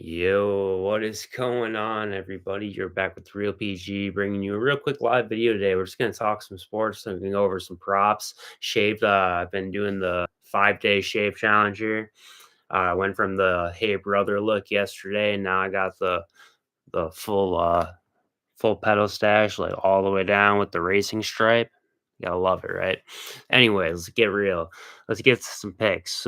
Yo, what is going on, everybody? You're back with Real PG, bringing you a real quick live video today. We're just gonna talk some sports and we can go over some props. Shaved. I've been doing the 5 day shave challenge here. I went from the hey brother look yesterday, and now I got the full pedal stash, like all the way down with the racing stripe. You gotta love it, right? Anyways, let's get real. Let's get to some picks.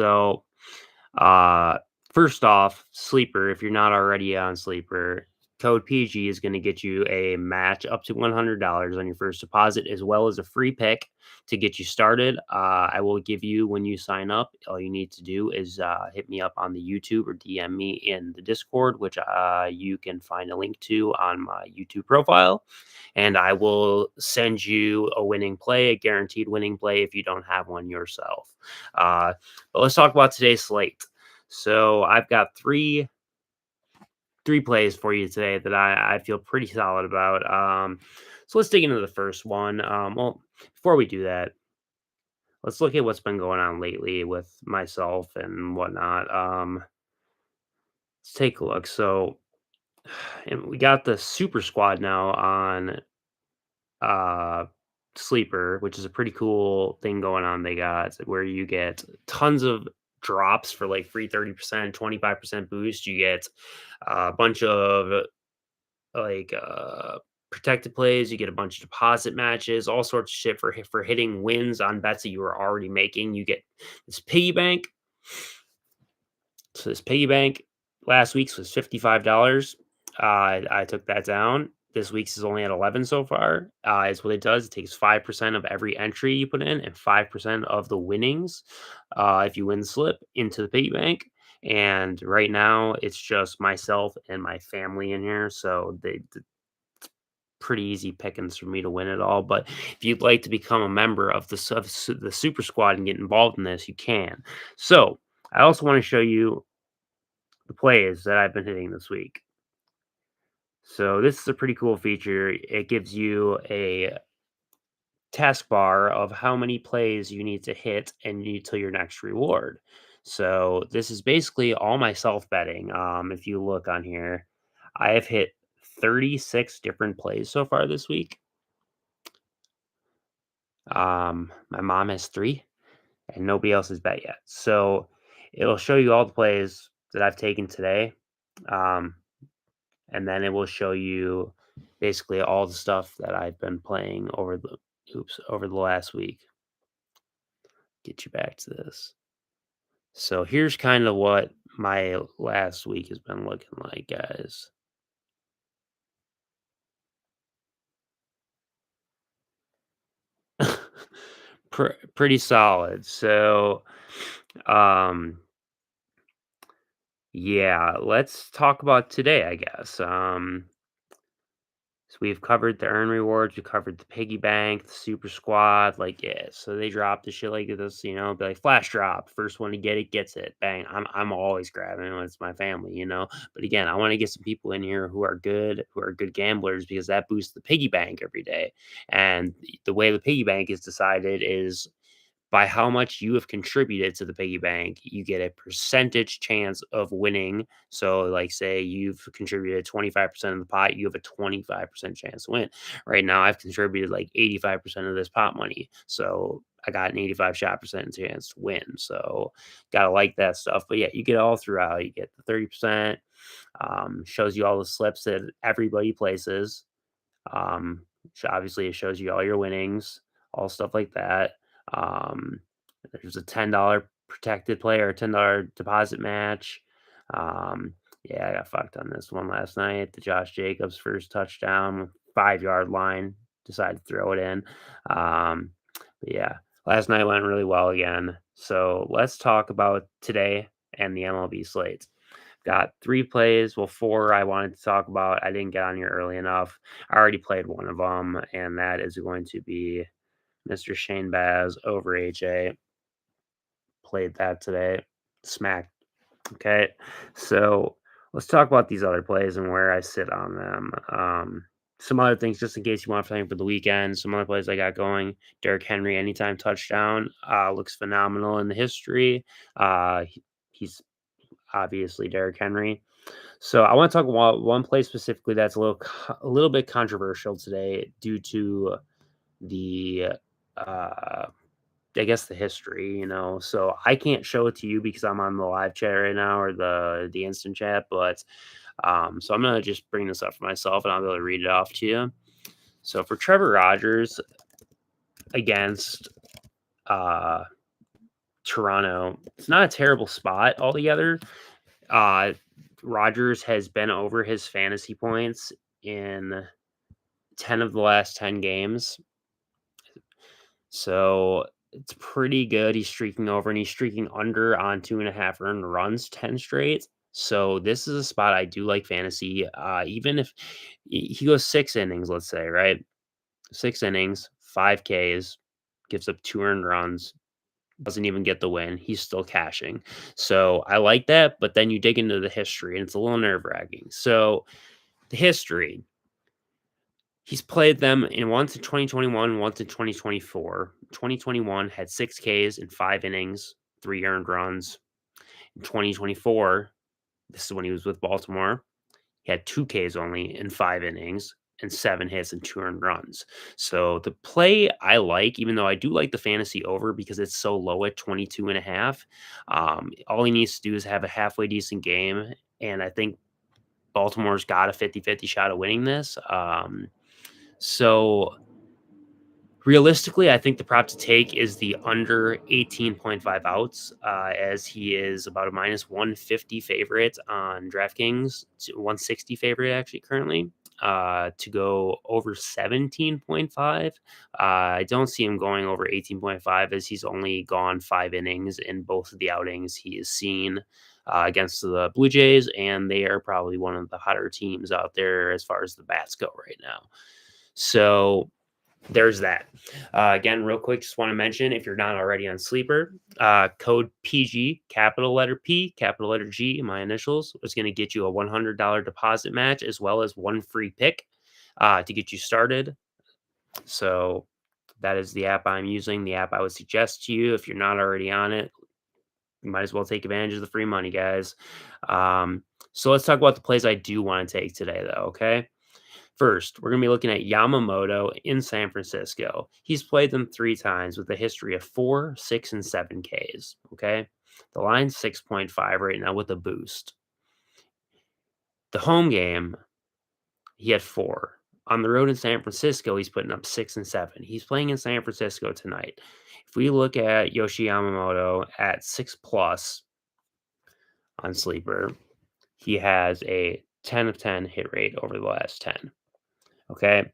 Uh, First off, Sleeper, if you're not already on Sleeper, code PG is going to get you a match up to $100 on your first deposit, as well as a free pick to get you started. I will give you when you sign up. All you need to do is hit me up on the YouTube or DM me in the Discord, which you can find a link to on my YouTube profile. And I will send you a winning play, a guaranteed winning play if you don't have one yourself. But let's talk about today's slate. So I've got three plays for you today that I feel pretty solid about. So let's dig into the first one. Well, before we do that, let's look at what's been going on lately with myself and whatnot. Let's take a look. So, and we got the Super Squad now on uh Sleeper, which is a pretty cool thing going on. They got where you get tons of drops for like free 30%, 25% boost. You get a bunch of like protected plays, you get a bunch of deposit matches, all sorts of shit for hitting wins on bets that you were already making. You get this piggy bank. So this piggy bank last week's was $55. I took that down. This week's is only at 11 so far. Is what it does. It takes 5% of every entry you put in and 5% of the winnings, if you win the slip, into the piggy bank. And right now, it's just myself and my family in here, so pretty easy pickings for me to win it all. But if you'd like to become a member of the Super Squad and get involved in this, you can. So I also want to show you the plays that I've been hitting this week. So this is a pretty cool feature. It gives you a taskbar of how many plays you need to hit and until your next reward. So this is basically all my self betting. If you look on here, I have hit 36 different plays so far this week. My mom has three, and nobody else has bet yet. So it'll show you all the plays that I've taken today. Um, and then it will show you basically all the stuff that I've been playing over the last week. Get you back to this. So here's kind of what my last week has been looking like, guys. Pretty solid. So, um, yeah, let's talk about today, I guess. So we've covered the earn rewards, we covered the piggy bank, the super squad, like yeah. So they drop the shit like this, be like flash drop. First one to get it gets it. Bang. I'm always grabbing it when it's my family. But again, I want to get some people in here who are good gamblers because that boosts the piggy bank every day. And the way the piggy bank is decided is by how much you have contributed to the piggy bank, you get a percentage chance of winning. So, like, say you've contributed 25% of the pot, you have a 25% chance to win. Right now, I've contributed like 85% of this pot money. So, I got an 85 shot percent chance to win. So, gotta like that stuff. But yeah, you get all throughout. You get the 30%, shows you all the slips that everybody places. Obviously, it shows you all your winnings, all stuff like that. Um, there's a $10 protected player, $10 deposit match. Yeah, I got fucked on this one last night. The Josh Jacobs first touchdown, 5 yard line, decided to throw it in. But yeah, last night went really well again. So let's talk about today and the MLB slate. Got three plays. Well, four I wanted to talk about. I didn't get on here early enough. I already played one of them, and that is going to be Mr. Shane Baz over AJ. Played that today. Smacked. Okay. So let's talk about these other plays and where I sit on them. Some other things, just in case you want to play for the weekend. Some other plays I got going. Derrick Henry, anytime touchdown, looks phenomenal in the history. He's obviously Derrick Henry. So I want to talk about one play specifically that's a little bit controversial today due to the uh I guess the history, So I can't show it to you because I'm on the live chat right now or the instant chat, but so I'm gonna just bring this up for myself and I'll be able to read it off to you. So for Trevor Rogers against uh Toronto, it's not a terrible spot altogether. Uh Rogers has been over his fantasy points in 10 of the last 10 games. So it's pretty good. He's streaking over and he's streaking under on 2.5 earned runs, 10 straight. So this is a spot I do like fantasy. Even if he goes 6 innings, let's say, right? 6 innings, 5 Ks, gives up 2 earned runs, doesn't even get the win. He's still cashing. So I like that. But then you dig into the history and it's a little nerve wracking. So the history. He's played them in once in 2021, once in 2024. 2021 had 6 Ks in 5 innings, 3 earned runs. In 2024, this is when he was with Baltimore, he had 2 Ks only in 5 innings and 7 hits and 2 earned runs. So the play I like, even though I do like the fantasy over because it's so low at 22.5. All he needs to do is have a halfway decent game. And I think Baltimore's got a 50-50 shot of winning this. So realistically, I think the prop to take is the under 18.5 outs, as he is about a minus 150 favorite on DraftKings, 160 favorite actually currently, to go over 17.5. I don't see him going over 18.5 as he's only gone 5 innings in both of the outings he has seen against the Blue Jays, and they are probably one of the hotter teams out there as far as the bats go right now. So there's that. Again, real quick, just want to mention if you're not already on Sleeper, code PG, capital letter P, capital letter G, my initials, is going to get you a $100 deposit match as well as one free pick to get you started. So that is the app I'm using, the app I would suggest to you. If you're not already on it, you might as well take advantage of the free money, guys. So let's talk about the plays I do want to take today, though, okay? First, we're going to be looking at Yamamoto in San Francisco. He's played them 3 times with a history of 4, 6, and 7 Ks. Okay. The line's 6.5 right now with a boost. The home game, he had 4. On the road in San Francisco, he's putting up 6 and 7. He's playing in San Francisco tonight. If we look at Yoshi Yamamoto at 6 plus on Sleeper, he has a 10 of 10 hit rate over the last 10. Okay.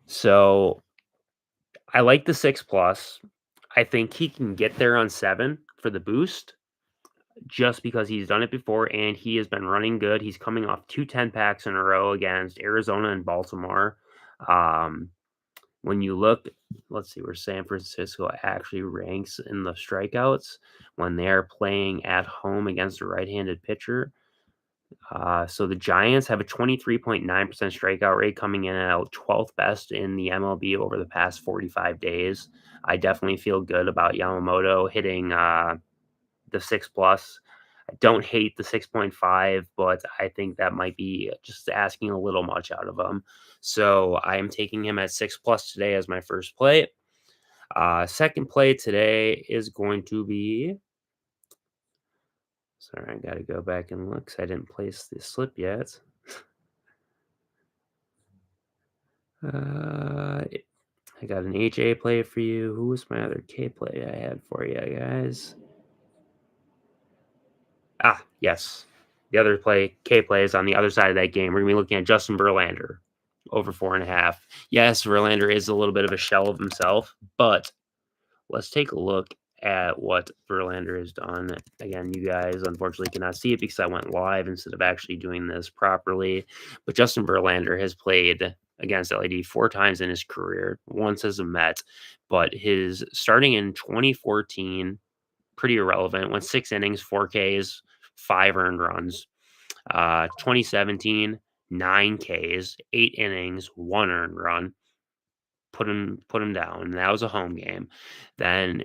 So I like the 6 plus. I think he can get there on 7 for the boost just because he's done it before and he has been running good. He's coming off 2 10 packs in a row against Arizona and Baltimore. Um, when you look, let's see where San Francisco actually ranks in the strikeouts when they're playing at home against a right-handed pitcher. So the Giants have a 23.9% strikeout rate coming in at 12th best in the MLB over the past 45 days. I definitely feel good about Yamamoto hitting the 6 plus. I don't hate the 6.5, but I think that might be just asking a little much out of him. So I am taking him at 6 plus today as my first play. Second play today is going to be. Sorry, I got to go back and look because I didn't place the slip yet. I got an HA play for you. Who was my other K play I had for you guys? Yes. The other play, K play, is on the other side of that game. We're going to be looking at Justin Verlander over 4.5. Yes, Verlander is a little bit of a shell of himself, but let's take a look at what Verlander has done. Again, you guys unfortunately cannot see it because I went live instead of actually doing this properly. But Justin Verlander has played against LAD 4 times in his career, once as a Met, but his starting in 2014, pretty irrelevant, went 6 innings, 4 Ks, 5 earned runs. 2017, 9 Ks, 8 innings, 1 earned run. Put him down. And that was a home game. Then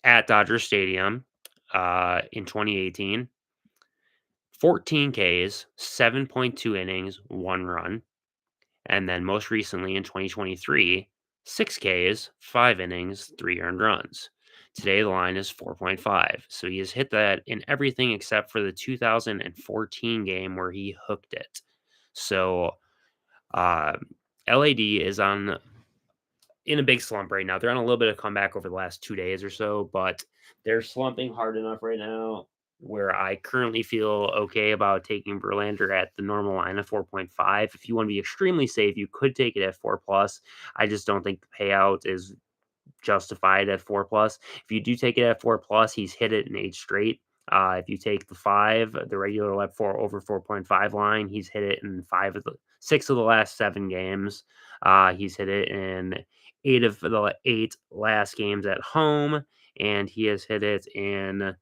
at Dodger Stadium in 2018, 14 Ks, 7.2 innings, 1 run. And then most recently in 2023, 6 Ks, 5 innings, 3 earned runs. Today the line is 4.5. So he has hit that in everything except for the 2014 game where he hooked it. So uh, LAD is on in a big slump right now. They're on a little bit of comeback over the last 2 days or so, but they're slumping hard enough right now where I currently feel okay about taking Verlander at the normal line of 4.5. If you want to be extremely safe, you could take it at 4 plus. I just don't think the payout is justified at 4 plus. If you do take it at 4 plus, he's hit it in 8 straight. If you take the 5, the regular at 4 over 4.5 line, he's hit it in 6 of the last 7 games. He's hit it in 8 of the 8 last games at home, and he has hit it in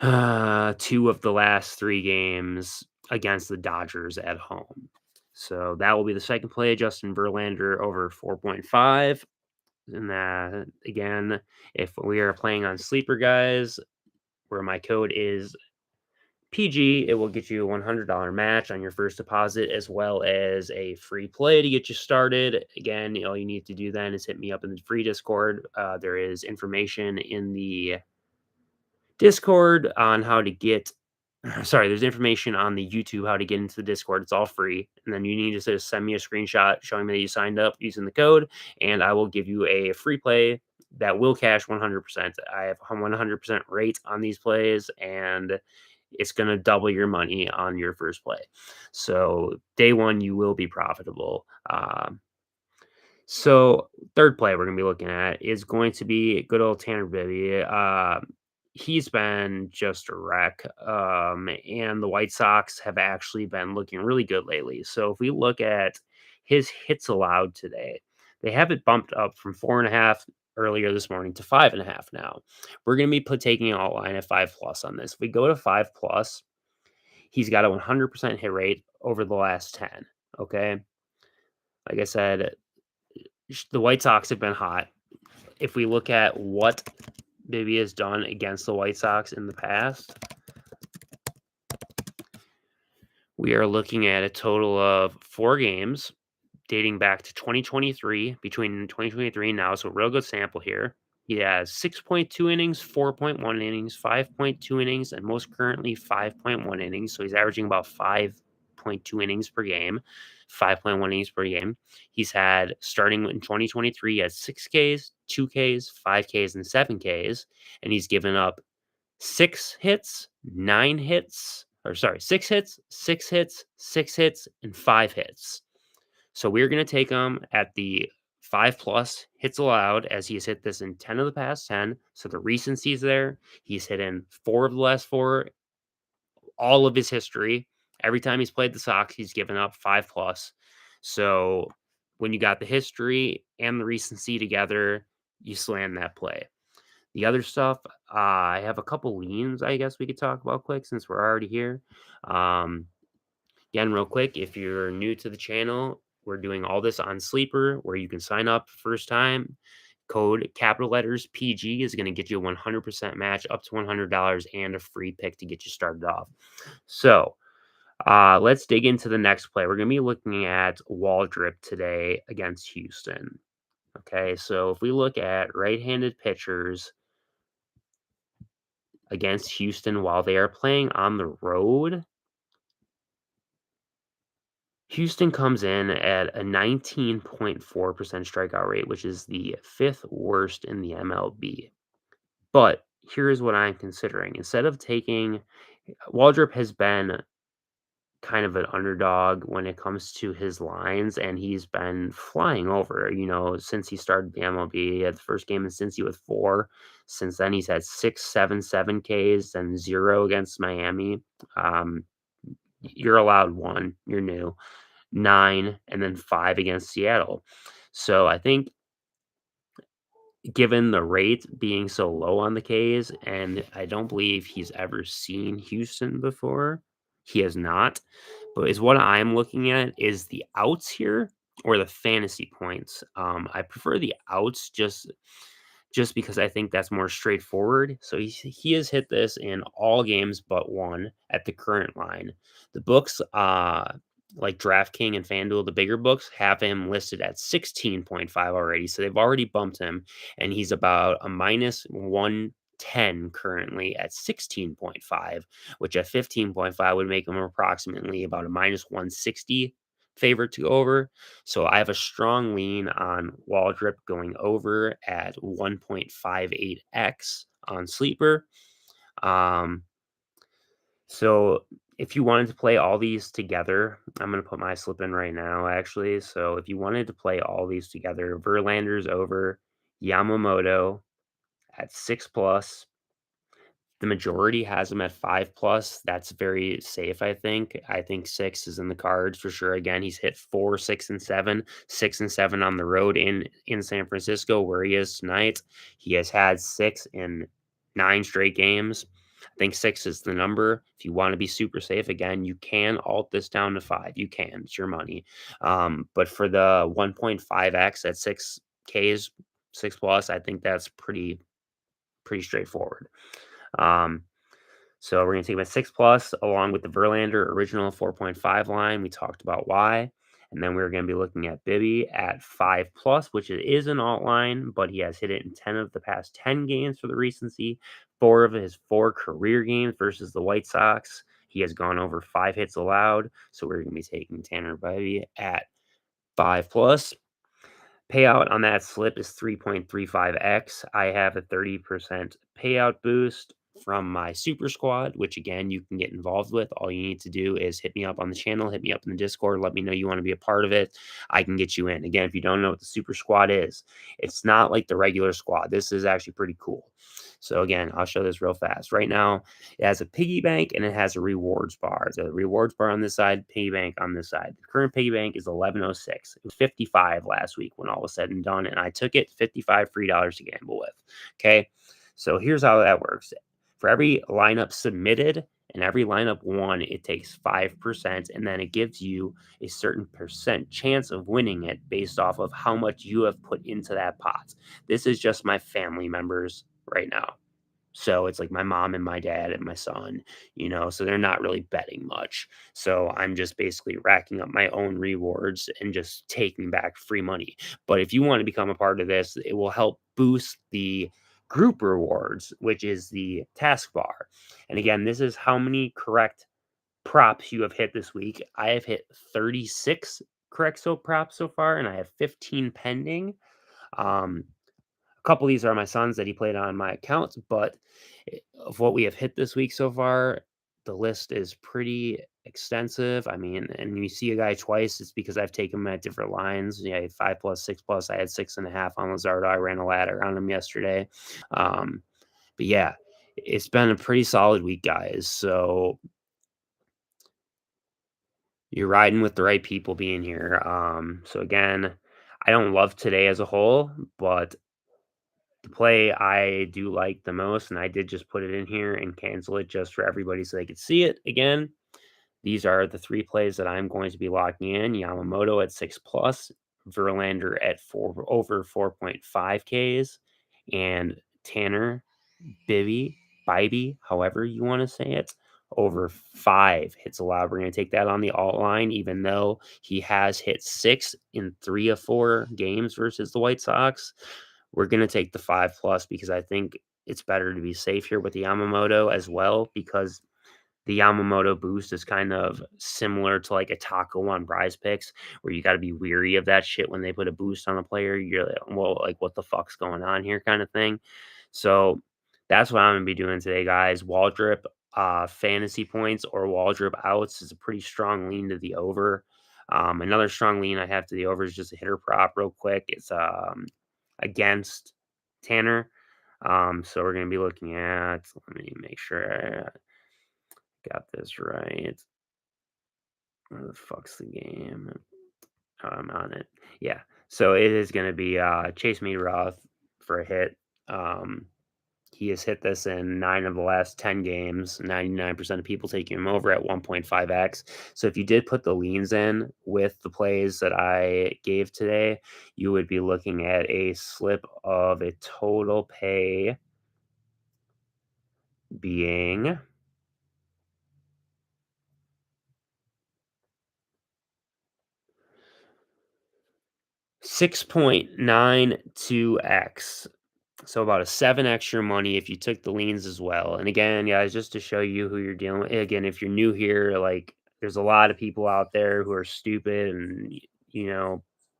2 of the last 3 games against the Dodgers at home. So that will be the second play, Justin Verlander over 4.5. And that again, if we are playing on sleeper guys, where my code is PG, it will get you a $100 match on your first deposit, as well as a free play to get you started. Again, all you need to do then is hit me up in the free Discord. There is information in the Discord on how to get sorry, there's information on the YouTube how to get into the Discord. It's all free. And then you need to just send me a screenshot showing me that you signed up using the code, and I will give you a free play that will cash 100%. I have a 100% rate on these plays, and it's going to double your money on your first play. So day one, you will be profitable. So third play we're gonna be looking at is going to be good old Tanner Bibby. He's been just a wreck, and the White Sox have actually been looking really good lately. So if we look at his hits allowed today, they have it bumped up from 4.5 earlier this morning to 5.5 now. We're gonna be taking an alt line at 5 plus on this. If we go to 5 plus, he's got a 100% hit rate over the last 10. Okay, like I said, the White Sox have been hot. If we look at what Bibby has done against the White Sox in the past, we are looking at a total of 4 games dating back to 2023, between 2023 and now. So, real good sample here. He has 6.2 innings, 4.1 innings, 5.2 innings, and most currently 5.1 innings. So, he's averaging about 5.2 innings per game, 5.1 innings per game. He's had, starting in 2023, he had 6 Ks, 2 Ks, 5 Ks, and 7 Ks. And he's given up 6 hits, 9 hits, or sorry, 6 hits, 6 hits, 6 hits, and 5 hits. So we're going to take him at the 5 plus hits allowed, as he's hit this in 10 of the past 10. So the recency's there. He's hit in 4 of the last 4, all of his history. Every time he's played the Sox, he's given up 5 plus. So when you got the history and the recency together, you slam that play. The other stuff, I have a couple leans I guess we could talk about quick since we're already here. Again, real quick, if you're new to the channel, we're doing all this on Sleeper, where you can sign up first time. Code capital letters PG is going to get you a 100% match up to $100 and a free pick to get you started off. So let's dig into the next play. We're going to be looking at Waldrop today against Houston. Okay, so if we look at right-handed pitchers against Houston while they are playing on the road, Houston comes in at a 19.4% strikeout rate, which is the 5th worst in the MLB. But here's what I'm considering. Instead of taking Waldrop has been kind of an underdog when it comes to his lines, and he's been flying over, since he started the MLB. He had the first game in Cincy with 4. Since then, he's had 6, 7, 7 Ks, and 0 against Miami. You're allowed 1. You're new. 9, and then 5 against Seattle. So I think given the rate being so low on the K's, and I don't believe he's ever seen Houston before. He has not. But is what I'm looking at is the outs here or the fantasy points. I prefer the outs just just because I think that's more straightforward. So he has hit this in all games but one at the current line. The books, like DraftKings and FanDuel, the bigger books have him listed at 16.5 already. So they've already bumped him, and he's about a minus 110 currently at 16.5, which at 15.5 would make him approximately about a minus 160 favorite to go over. So I have a strong lean on Waldrip going over at 1.58x on Sleeper. Um, so if you wanted to play all these together, I'm going to put my slip in right now, actually. So if you wanted to play all these together, Verlander's over, Yamamoto at 6 plus, the majority has them at 5 plus. That's very safe, I think. I think 6 is in the cards for sure. Again, he's hit 4, 6, and 7. 6 and 7 on the road in San Francisco, where he is tonight. He has had 6 in 9 straight games. I think 6 is the number. If you want to be super safe, again, you can alt this down to 5. You can. It's your money. But for the 1.5x at 6 Ks, 6 plus, I think that's pretty straightforward. Um, so we're going to take him at 6 plus along with the Verlander original 4.5 line. We talked about why. And then we're going to be looking at Bibby at 5 plus, which it is an alt line, but he has hit it in 10 of the past 10 games for the recency. 4 of his 4 career games versus the White Sox. He has gone over 5 hits allowed. So we're going to be taking Tanner Bibby at 5 plus. Payout on that slip is 3.35x. I have a 30% payout boost from my super squad, which again, you can get involved with. All you need to do is hit me up on the channel, hit me up in the Discord, let me know you want to be a part of it. I can get you in. Again, if you don't know what the super squad is, it's not like the regular squad. This is actually pretty cool. So again, I'll show this real fast. Right now, it has a piggy bank and it has a rewards bar. The rewards bar on this side, piggy bank on this side. The current piggy bank is 1106. It was 55 last week when all was said and done, and I took it 55 free dollars to gamble with. Okay, so here's how that works. For every lineup submitted and every lineup won, it takes 5%, and then it gives you a certain percent chance of winning it based off of how much you have put into that pot. This is just my family members right now. So it's like my mom and my dad and my son, so they're not really betting much. So I'm just basically racking up my own rewards and just taking back free money. But if you want to become a part of this, it will help boost the group rewards, which is the taskbar. And again, this is how many correct props you have hit this week. I have hit 36 correct props so far, and I have 15 pending. Um, a couple of these are my sons that he played on my accounts, but of what we have hit this week so far, the list is pretty extensive. I mean, and you see a guy twice, it's because I've taken him at different lines. Yeah, 5 plus, 6 plus. I had 6.5 on Lazardo. I ran a ladder on him yesterday. Um, but yeah, it's been a pretty solid week, guys. So you're riding with the right people being here. So again, I don't love today as a whole, but the play I do like the most, and I did just put it in here and cancel it just for everybody so they could see it again. These are the 3 plays that I'm going to be locking in. Yamamoto at 6 plus, Verlander at 4 over 4.5 Ks, and Tanner Bibby, however you want to say it, over 5 hits allowed. We're going to take that on the alt line, even though he has hit 6 in 3 of 4 games versus the White Sox. We're going to take the 5 plus because I think it's better to be safe here with the Yamamoto as well, because the Yamamoto boost is kind of similar to like a taco on Prize Picks, where you got to be weary of that shit when they put a boost on a player. You're like, well, like, what the fuck's going on here, kind of thing. So that's what I'm gonna be doing today, guys. Waldrip fantasy points or Waldrip outs is a pretty strong lean to the over. Another strong lean I have to the over is just a hitter prop, real quick. It's against Tanner. So we're gonna be looking at. Let me make sure I got this right. Where the fuck's the game? Oh, I'm on it. Yeah. So it is going to be Chase Meadroth for a hit. Um, He has hit this in 9 of the last 10 games. 99% of people taking him over at 1.5x. So if you did put the leans in with the plays that I gave today, you would be looking at a slip of a total pay being 6.92x. So about a 7x your money if you took the leans as well. And again, guys, just to show you who you're dealing with. Again, if you're new here, like there's a lot of people out there who are stupid and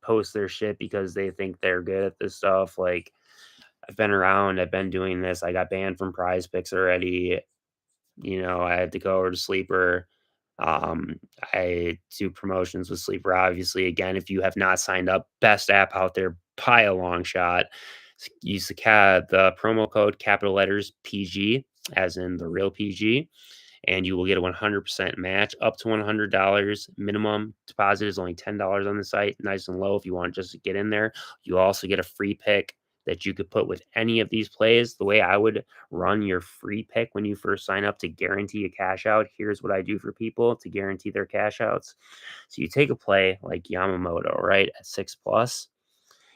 post their shit because they think they're good at this stuff. Like I've been around, I've been doing this. I got banned from Prize Picks already. I had to go over to Sleeper. Um, I do promotions with Sleeper. Obviously, again, if you have not signed up, best app out there by a long shot. Use the promo code capital letters PG, as in the real PG, and you will get a 100% match up to $100. Minimum deposit is only $10 on the site, nice and low if you want just to get in there. You also get a free pick that you could put with any of these plays. The way I would run your free pick when you first sign up to guarantee a cash out, here's what I do for people to guarantee their cash outs. So you take a play like Yamamoto, right, at 6 plus.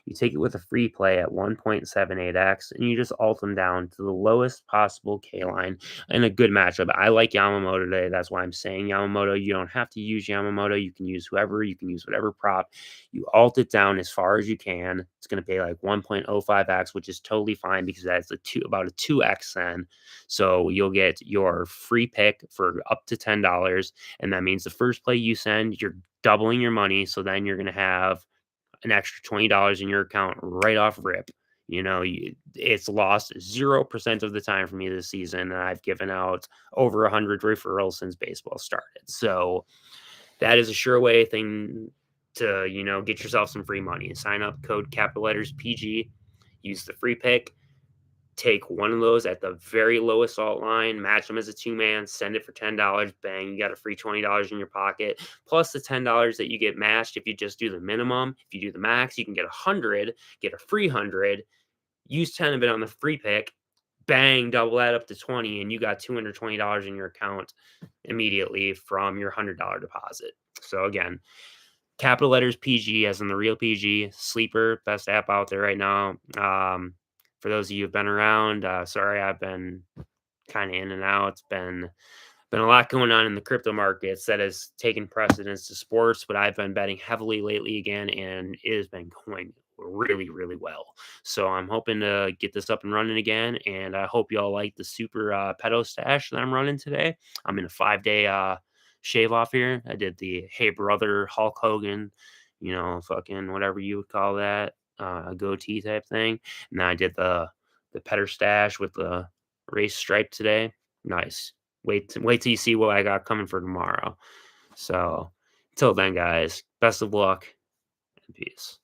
You take it with a free play at 1.78x, and you just alt them down to the lowest possible K line in a good matchup. I like Yamamoto today. That's why I'm saying Yamamoto. You don't have to use Yamamoto. You can use whoever. You can use whatever prop. You alt it down as far as you can. It's going to pay like 1.05x, which is totally fine because that's about a 2x then. So you'll get your free pick for up to $10. And that means the first play you send, you're doubling your money. So then you're going to have an extra $20 in your account right off rip. It's lost 0% of the time for me this season, and I've given out over 100 referrals since baseball started. So that is a sure way thing to, get yourself some free money. Sign up, code capital letters PG, use the free pick, take one of those at the very lowest alt line, match them as a two-man, send it for $10. Bang, you got a free $20 in your pocket, plus the $10 that you get matched if you just do the minimum. If you do the max, you can get 100, get a free 100, use 10 of it on the free pick, bang, double that up to 20, and you got $220 in your account immediately from your $100 deposit. So again, capital letters PG, as in the real PG. Sleeper, best app out there right now. For those of you who've been around, sorry I've been kind of in and out. It's been a lot going on in the crypto markets that has taken precedence to sports, but I've been betting heavily lately again, and it has been going really, really well. So I'm hoping to get this up and running again, and I hope y'all like the super pedo stash that I'm running today. I'm in a 5-day shave off here. I did the Hey Brother Hulk Hogan, fucking whatever you would call that, a goatee type thing. And then I did the petter stash with the race stripe today. Nice. Wait till you see what I got coming for tomorrow. So until then, guys, best of luck and peace.